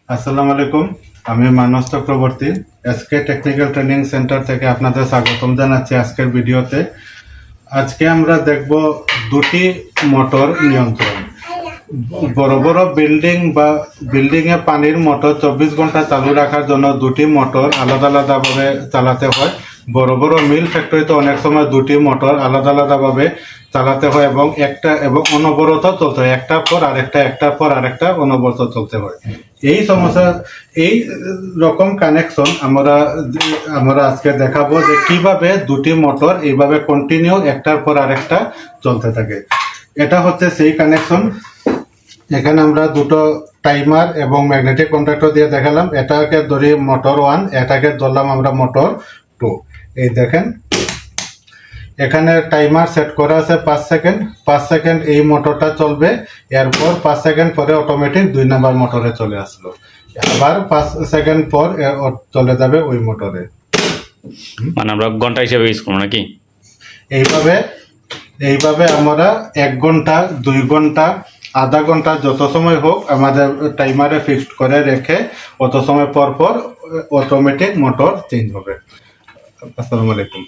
আসসালামু আলাইকুম, আমি Manas Chakraborty SK technical training centre থেকে আপনাদের স্বাগতম জানাচ্ছি আজকের ভিডিওতে। আজকে আমরা দেখব দুটি মোটর নিয়ন্ত্রণ। বড় বড় বিল্ডিংয়ে পানির মোটর 24 ঘন্টা চালু রাখার জন্য দুটি মোটর আলাদা আলাদাভাবে চালাতে হয়। বড় বড় মিল ফ্যাক্টরিতে অনেক সময় দুটি মোটর আলাদা আলাদাভাবে চালাতে হয় এবং অনবরত চলতে হয়, একটার পর আরেকটা অনবরত চলতে হয়। এই রকম কানেকশন আমরা আজকে দেখাবো যে কিভাবে দুটি মোটর এইভাবে কন্টিনিউ একটার পর আরেকটা চলতে থাকে। এটা হচ্ছে সেই কানেকশন। এখানে আমরা দুটো টাইমার এবং ম্যাগনেটিক কন্ট্যাক্টর দিয়ে দেখালাম। এটাকে ধরি মোটর 1, এটাকে ধরলাম আমরা মোটর 2। এই দেখেন, এখানে টাইমার সেট করা আছে 5 সেকেন্ড এই মোটরটা চলবে। এরপর 5 সেকেন্ড পরে অটোমেটিক 2 নাম্বার মোটরে চলে আসলো। আবার 5 সেকেন্ড পর চলে যাবে ওই মোটরে। মানে আমরা ঘন্টা হিসেবে ইউজ করবো নাকি? এইভাবে আমরা 1 ঘন্টা, 2 ঘন্টা, আধা ঘন্টা, যত সময় হোক আমাদের টাইমারে ফিক্সড করে রেখে অত সময় পর অটোমেটিক মোটর চেঞ্জ হবে। আসসালামু আলাইকুম।